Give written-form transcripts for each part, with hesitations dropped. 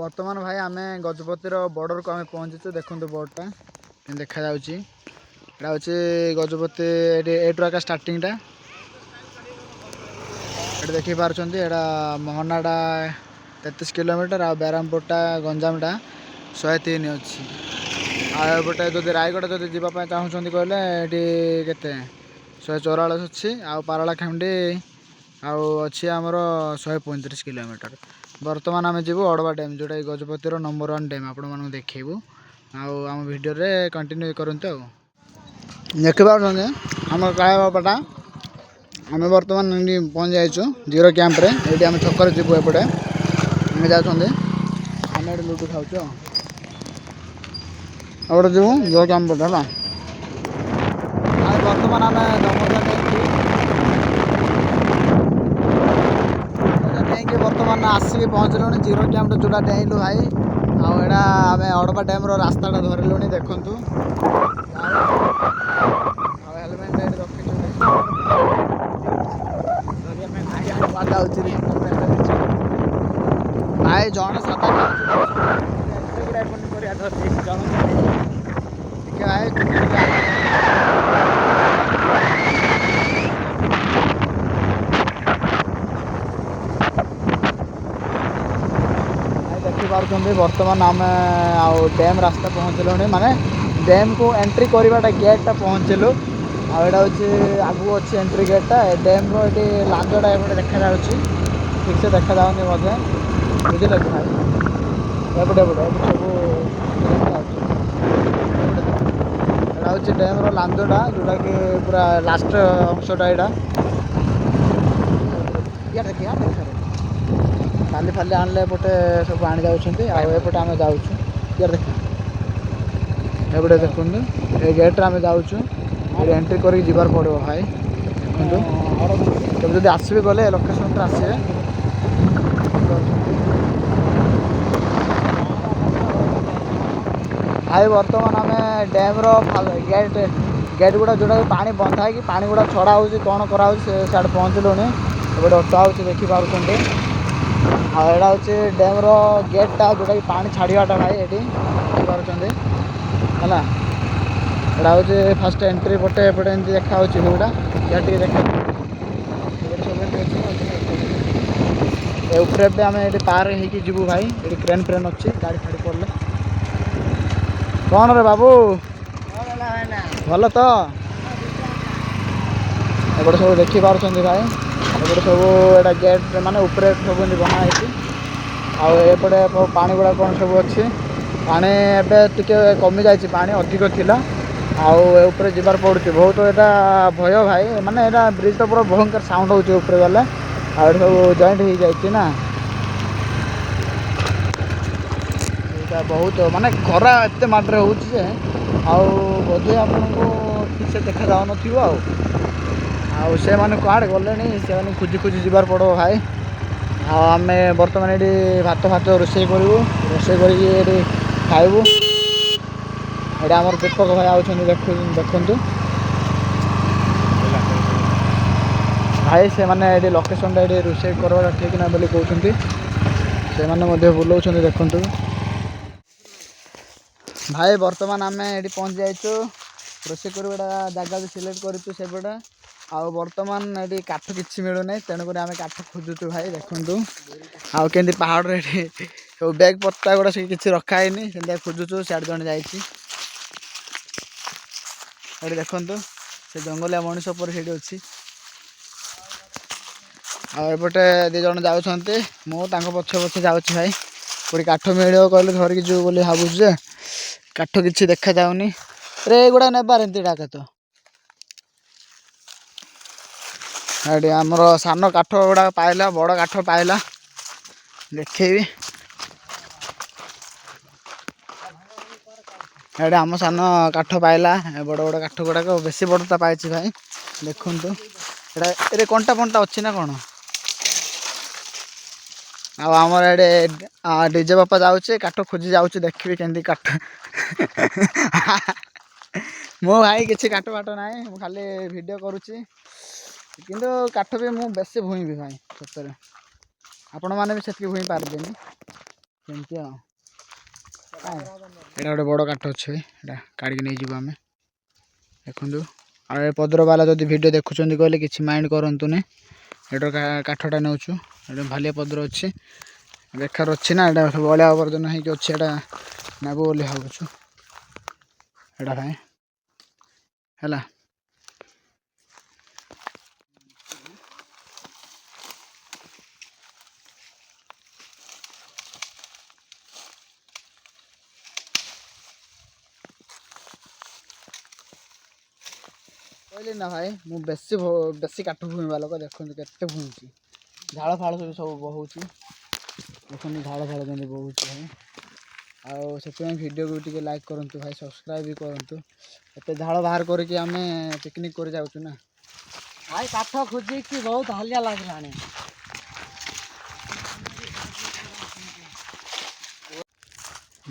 बर्तमान भाई आम गजपतिर बॉर्डर को आम पहुँचीचु देखो बोर्डटा देखा एटा हूँ गजपति एट्रा स्टार्टिंगटा ये देखी पार्टी एटा मोहनाटा 33 किलोमीटर आ बेरामपुरटा गंजामटा 103 अच्छी आटे जदि रायगढ़ जब जावाई चाहूँगी कहले ये के 144 अच्छी आ पारलाखेमुंडी अच्छी आमर 135 किलोमीटर। बर्तमान आम जीवु अड़वा डैम जोटा गजपतिर नंबर 1 डैम आपण मानक देखू आम भिडियो कंटिन्यू करते देखिए आम कायाबापाटा आम बर्तमान पहुँच जाइचु जीरो कैंप रे ये आम छकर जीवु एपटे आम जाते आम ये लुटु खाऊ एपटे जीवु जीरो कैंप पटे है बर्तमान आम दमोदर बर्तमान आसिक पहुँचलु जीरो कैंप जोड़ा डेलु भाई आम अड़बा डैम रास्ताटा धरलु देखु हेलमेट रखी भाई जन सात देखिपे बर्तमान आम डैम रास्ता पहुँचलु माने डैम को एंट्री करवाटा गेटा पहुँचलु आटा हूँ आगू अच्छी एंट्री गेटा डैम रो लांजटा एपटे देखा ठीक से देखा जाऊनी बोधे बुझे कि भाई एपटे एपटे सब हूँ डैम रो लांजटा जोटा कि पूरा लास्ट अंशटा यहाँ देखिए खाली फाली आनले एपटे सब आनी जापटे आम जाऊँ यार देख एपटे देखु ये गेट्रे आम जाऊँ ये एंट्री करके जीवार पड़ो भाई देखो तब जब आसबे गले लोकेशन आसवे भाई बर्तमान आम डैम गेट गेट गुड़ा जोटा पानी बंधा है कि पानी गुड़ा छड़ा हो कौन करा साढ़े पहुँचलु एपटे अटा हो देखिपे आड़ा हूँ डैम गेटा जोटा कि पानी छाड़ाटा भाई ये देखिपे है एटा हूँ फास्ट एंट्री पटे एपटे एमती देखा भिउटा या देखा ऊपर आम ये पार हो भाई ये क्रेन फ्रेन अच्छी गाड़ी फाड़ी पड़े कौन रे बाबू भल तो एपटे सब देखिपे भाई एपटे सब एटा गेट माने ऊपर सब बनाई आउटे पानी गुड़ा कौन सब अच्छी पानी एबे टिके कमी जाइए पानी अधिक थिला आउे जीवार पड़ुଛି बहुत यहाँ भय भाई माने यहाँ ब्रिज तो पूरा भयंकर साउंड हो गले आ सब जॉइंट हो जाना यहाँ बहुत माने खरा एत मात्रा होचे बोधे आपको ठीक से देखा जाऊन से मैंने कड़े गले से खोजी खोजी जीवार पड़ो भाई आम बर्तमान ये भात फात रोषे करूँ रोषे कर खाइबू ये आम दीपक भाई आउट देखु भाई से मैंने ये लोकेशन ये रोषे करवा ठीक ना बोली कहते से मैंने बुलाऊँ देखु भाई बर्तमान आम ये पहुँच जाइचु रोषे करवा जगह भी सिलेक्ट करेपटे आउ बर्तमान ये काठ किसी मिलूना तेणुक आम काठ खोजुचु भाई देखु आमती पहाड़ सब बैग पत्ता गुड़ा से किसी रखाई से खोजुचु सियाड़ जन जा देखु से जंगलिया मनीष पर से अच्छी आउटे दी जन जाऊँच मुझे पछे पछे जाऊँ भाई कोई काठ मिल कहले धरिकी जीव बोली भावुँ काठ किसी देखा जाऊनी रे गुड़ा नेबार एमती डाक तो ये आमर सान काठ गुड़ा पाइला बड़ काठ पाइला देखेबी ये आम सान काठ पाइला बड़ बड़ काठ गुड़ाक बेस बड़ता पाई भाई देखु ये कंटा पंटा अच्छी ना कौन आमर ये डीजे बापा जाऊे काठ खोजी जाऊँ देखी केमती काठ मो भाई किसी काठ फाट ना खाली वीडियो करुच्ची किंतु काठ भी मुझे बेस भूईबी भाई सतरे आपण मैंने भी से भूई पारदेनी ସେମିତି ଆଉ ଏଇଟା ଗୋଟେ ବଡ଼ କାଠ ଅଛି ଏଇଟା କାଢ଼ିକି ନେଇଯିବୁ ଆମେ ଦେଖନ୍ତୁ। ଆଉ ଏ ପଦର ବାଲା ଯଦି ଭିଡ଼ିଓ ଦେଖୁଛନ୍ତି କହିଲେ କିଛି ମାଇଣ୍ଡ କରନ୍ତୁନି। ଏଇଟା କାଠଟା ନେଉଛୁ ଏଇଟା ଭାଲିଆ ପଦର ଅଛି ବେକାର ଅଛି ନା ଏଇଟା ସବୁ ଅଳିଆ ଆବର୍ଜନା ହେଇକି ଅଛି ଏଇଟା ନେବୁ ବୋଲି ଭାବୁଛୁ ଏଇଟା ପାଇଁ ହେଲା। କହିଲି ନା ଭାଇ ମୁଁ ବେଶୀ କାଠ ଭୂଇଁବା ଲୋକ ଦେଖନ୍ତୁ କେତେ ଭୂଇଁଛି ଝାଳ ଫାଳ ସବୁ ବହୁଛି ଦେଖନ୍ତୁ ଝାଳ ଫାଳ କେମିତି ବହୁଛି ଭାଇ। ଆଉ ସେଥିପାଇଁ ଭିଡ଼ିଓକୁ ଟିକେ ଲାଇକ୍ କରନ୍ତୁ ଭାଇ ସବସ୍କ୍ରାଇବ୍ ବି କରନ୍ତୁ। ଏତେ ଝାଳ ବାହାର କରିକି ଆମେ ପିକନିକ୍ କରି ଯାଉଛୁ ନା ଭାଇ କାଠ ଖୋଜିକି ବହୁତ ହାଲିଆ ଲାଗିଲାଣି।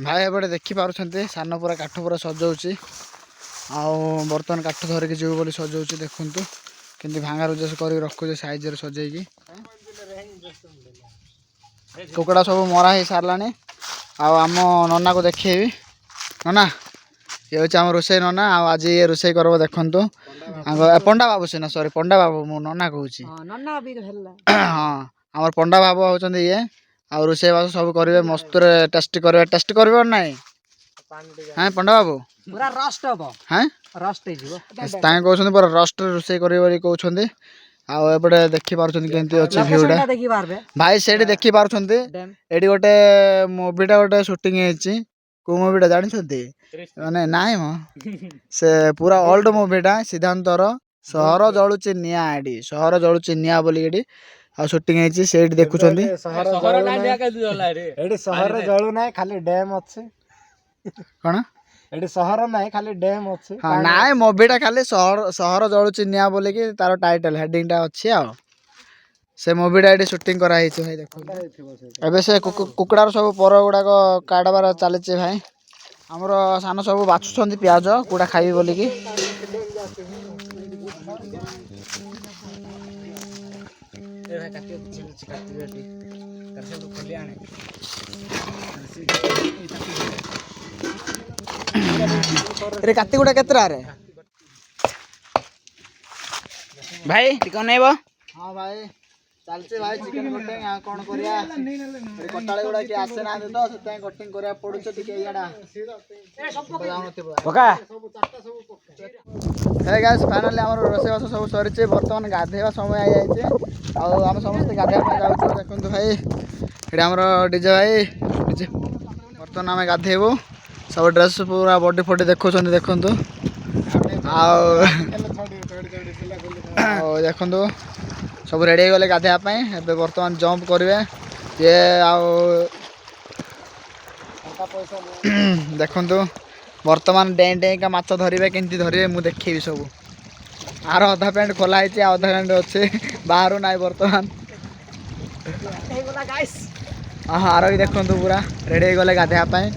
ଭାଇ ଏପଟେ ଦେଖିପାରୁଛନ୍ତି ସାନ ପୁରା କାଠ ପୁରା ସଜଉଛି। ଆଉ ବର୍ତ୍ତମାନ କାଠ ଧରିକି ଯିବୁ ବୋଲି ସଜଉଛି ଦେଖନ୍ତୁ କେମିତି ଭାଙ୍ଗା ରୁଜା କରିକି ରଖୁଛି ସାଇଜରେ ସଜେଇକି। କୁକୁଡ଼ା ସବୁ ମରା ହେଇ ସାରିଲାଣି। ଆଉ ଆମ ନନାକୁ ଦେଖେଇବି। ନନା ଇଏ ହେଉଛି ଆମ ରୋଷେଇ ନନା। ଆଉ ଆଜି ଇଏ ରୋଷେଇ କରିବ ଦେଖନ୍ତୁ। ପଣ୍ଡା ବାବୁ ସିନା ସରି ପଣ୍ଡା ବାବୁ ମୁଁ ନନା କହୁଛି। ହଁ ଆମର ପଣ୍ଡା ବାବୁ ହେଉଛନ୍ତି ଇଏ। ଆଉ ରୋଷେଇବାସ ସବୁ କରିବେ ମସ୍ତରେ ଟେଷ୍ଟି କରିବେ ନାହିଁ ହଁ ପଣ୍ଡା ବାବୁ ପୁରା ରଷ୍ଟ ହବ ହଁ ରଷ୍ଟ ହେଇଯିବ ତାଙ୍କେ କହୁଛନ୍ତି ପୁରା ରଷ୍ଟରେ ରୋଷେଇ କରିବେ ବୋଲି କହୁଛନ୍ତି। ଆଉ ଏପଟେ ଦେଖିପାରୁଛନ୍ତି କେମିତି ଅଛି ଭିଉଟା ଭାଇ ସେଇଠି ଦେଖିପାରୁଛନ୍ତି। ଏଠି ଗୋଟେ ମୁଭିଟା ଗୋଟେ ସୁଟିଂ ହେଇଛି। କୋଉ ମୁଭିଟା ଜାଣିଛନ୍ତି ମାନେ ନାଇଁ ମ ସେ ପୁରା ଓଲ୍ଡ ମୁଭିଟା ସିଦ୍ଧାନ୍ତର ସହର ଜଳୁଛି ନିଆଁ ଏଠି ସହର ଜଳୁଛି ନିଆଁ ବୋଲି ଏଠି ଆଉ ସୁଟିଂ ହେଇଛି ସେଇଠି ଦେଖୁଛନ୍ତି। ଏଠି ସହର ଜଳୁ ନାହିଁ ଖାଲି ଡ୍ୟାମ୍ ଅଛି। କଣ ଏଠି ସହର ନାହିଁ ଖାଲି ଡ୍ୟାମ୍ ଅଛି। ହଁ ନାଇଁ ମୁଭିଟା ଖାଲି ସହର ଜଳୁଛି ନିଆଁ ବୋଲିକି ତାର ଟାଇଟଲ ହେଡିଂଟା ଅଛି। ଆଉ ସେ ମୁଭିଟା ଏଠି ସୁଟିଂ କରାହେଇଛି ଭାଇ ଦେଖନ୍ତୁ। ଏବେ ସେ କୁକୁଡ଼ାର ସବୁ ପର ଗୁଡ଼ାକ କାଢ଼ବାର ଚାଲିଛି ଭାଇ। ଆମର ସାନ ସବୁ ବାଛୁଛନ୍ତି ପିଆଜ କୁକୁଡ଼ା ଖାଇବି ବୋଲିକି। କାତି ଗୁଡ଼ା କେତେଟାରେ ଭାଇ ଟିକେ ଅନେଇବ। ହଁ ଭାଇ ଚାଲିଛି ଭାଇ ଚିକେନ କଟିଂ ଆଉ କଣ କରିବା କଟାଳି ଗୁଡ଼ା କିଏ ଆସିନାହାନ୍ତି ତ ସେଥିପାଇଁ କଟିଂ କରିବାକୁ ପଡୁଛି ଟିକେ ଇଆଡ଼ା ଫାଇନାଲି ଆମର ରୋଷେଇବାସ ସବୁ ସରିଛି। ବର୍ତ୍ତମାନ ଗାଧେଇବା ସମୟ ହେଇଯାଇଛି। ଆଉ ଆମେ ସମସ୍ତେ ଗାଧେଇବା ପାଇଁ ଯାଉଛୁ ଦେଖନ୍ତୁ ଭାଇ ଏଠି ଆମର ଡିଜେ ଭାଇ ଡିଜେ ବର୍ତ୍ତମାନ ଆମେ ଗାଧେଇବୁ ସବୁ ଡ୍ରେସ୍ ପୁରା ବଡି ଫଡି ଦେଖୁଛନ୍ତି ଦେଖନ୍ତୁ। ଆଉ ଦେଖନ୍ତୁ ସବୁ ରେଡ଼ି ହେଇଗଲେ ଗାଧେଇବା ପାଇଁ। ଏବେ ବର୍ତ୍ତମାନ ଜମ୍ପ କରିବେ ଇଏ ଆଉ ଦେଖନ୍ତୁ ବର୍ତ୍ତମାନ ଡେଇଁ ଡେଇଁକା ମାଛ ଧରିବେ କେମିତି ଧରିବେ ମୁଁ ଦେଖେଇବି ସବୁ। ଆର ଅଧା ପ୍ୟାଣ୍ଟ ଖୋଲା ହେଇଛି ଆଉ ଅଧା ପ୍ୟାଣ୍ଟ ଅଛି ବାହାରୁ ନାହିଁ ବର୍ତ୍ତମାନ। ଆର ବି ଦେଖନ୍ତୁ ପୁରା ରେଡ଼ି ହେଇଗଲେ ଗାଧେଇବା ପାଇଁ।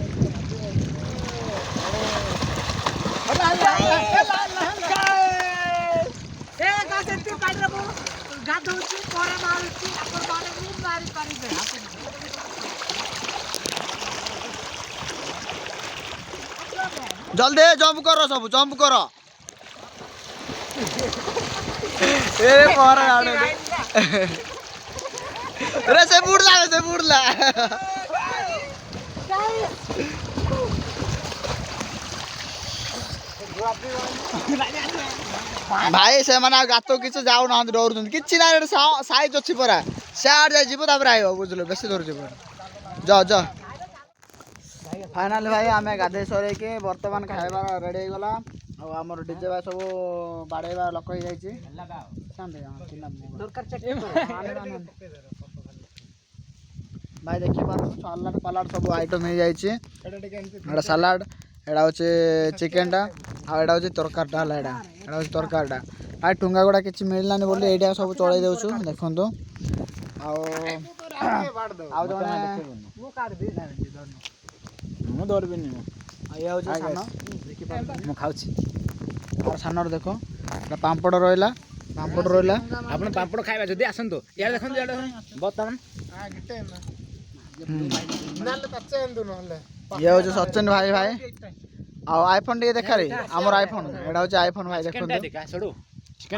जल्दी जंप करो सब जंप करो अरे से बुड़ला भाई से माने गातो किछ जाउ ना डरुछन किछ ना साइज अछि परा साड जाय जीव तापर आइबो बुझलो बेसी दूर जीव जा जा। फाइनाली भाई आमे गाधे सरे के वर्तमान खाइबा रेडी हो गला। और हमर डीजे भाई सब बाड़ेबा लोक हो जाईची भाई देखि पार सलाड पलाड सब आइटम हो जाईची। एडा सलाड एडा होचे चिकन टा आ एडा होचे तरकार टा एडा एडा होचे तरकार टा भाई ठुंगा गुडा किछ मिललानी बोली एडा सब चळै देउछु देखंतु। आ जने मु काट दे मु दौड़बिनी ये हूँ सान मु खाऊँ और सान देख पापड़ रहा आप पापड़ खाଇବା ଯଦି ଆସନ୍ତୁ ଇଆଡ଼େ ଦେଖନ୍ତୁ ଇଆଡ଼େ ବର୍ତ୍ତମାନ ये हूँ सचिन भाई भाई आईफोन टे देखा रे आमर आईफोन एटा हूँ आईफोन भाई देखो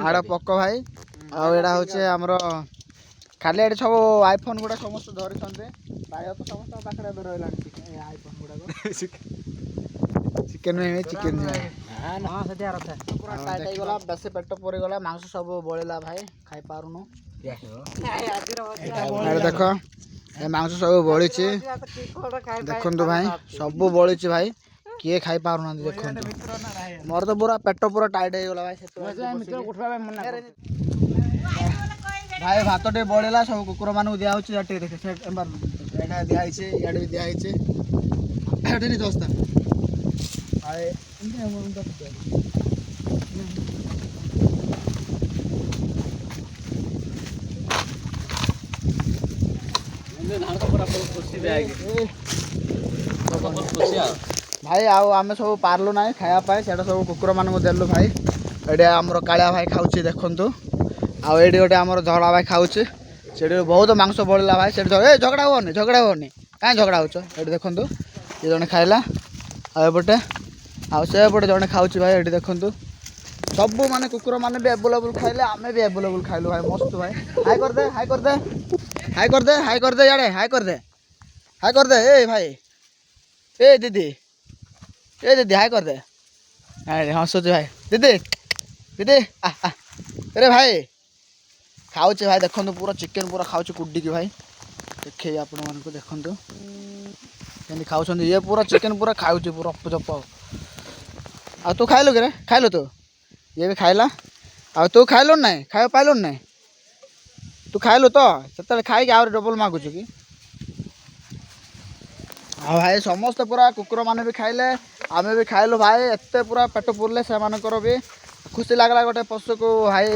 आड़ा पक भाई आड़ा हूँ आमर खाली एटी सब आईफोन गुड़ा समस्त धरी प्राय तो समस्त पाखे रहा आईफोन गुड़ा चिकेन चिकेन बेस पेट पड़गला मांस सब बड़ा भाई खाई पारुनु देख ए मांस सब बड़ी देखु भाई सब बड़ी भाई किए खाई पारुना देखो मोर तो पूरा पेट पूरा टाइट होगा भाई भाई भात टे बड़ा सब कुकुर मानक दिया देखे दिखाई इे भी दिखाई दस्ता भाई आम सब पार्लु ना खायापी से सब कुकुर मानक देलु भाई ये आमर कालिया भाई खाऊँ देखु आईटी गोटे आम झगड़ा भाई खाऊँ से बहुत मांस बड़ा भाई से झगड़ा होनी कहीं झगड़ा हो देखु ये जड़े खाइला आउटे आउटे जड़े खाऊँ भाई ये देखु सब माने कुकुर माने भी एवेलेबल खाइले आम भी एवेलेबल खाइलु भाई मस्त भाई हाई कर दे हाई कर दे हाई कर दे हाई कर दे यारे हाई कर दे ए भाई ए दीदी हाई कर दे अरे हंसुच भाई दीदी दीदी अरे भाई खाऊँ भाई देखो पूरा चिकेन पूरा खाऊँ कुड्डी की भाई देखे आपण मान देखु केमती खाऊँ ये पूरा चिकेन पूरा खाऊँ पूरा चप आ तू खाइलु कि खाइलु तू ये भी खाइला आ तू खाइलु ना खाया पाइलु ना तू खाइलु तो से खाई आहरी डबल मागुच कि भाई समस्ते पूरा कुकुर माने भी खाइले आम भी खाइलु भाई एत पूरा पेट पुरले से भी खुशी लगला गोटे पशु को भाई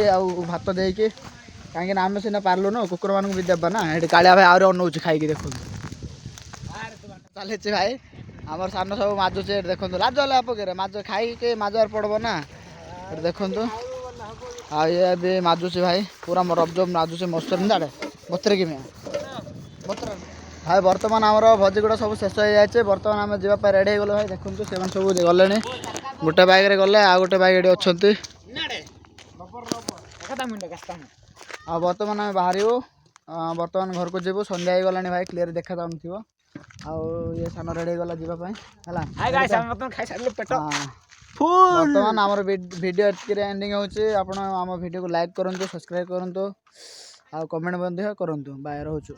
भात देकी कहीं आम सीना पार्लु न कुकुर मान भी देवा ना ये कालिया भाई आहरी अनौच खाई देखो चली भाई आमर सान सब माजुचे देखो लाज हला पके माज खाई माजार पड़ब ना देखु ये भी माजुचे भाई पूरा रबजब माजुचे मस्त जाड़े बतरे कि भाई बर्तमान आमर भोजी गुड़ा सब शेष हो जाए बर्तमान आम जावाई रेडी हो गल भाई देखु से सब गले गोटे बैग रे गले आ गोटे बैग ये अच्छा बर्तमान आम बाहर बर्तमान घर को जीवु संध्या हो गला भाई क्लीयर देखा जाऊन थी ये सान रेडी गला जीवाई बर्तमान आम वीडियो एंडिंग होची आपण आम वीडियो को लाइक करूँ सब्सक्राइब करूँ आ कमेंट करूँ बाय रोचु।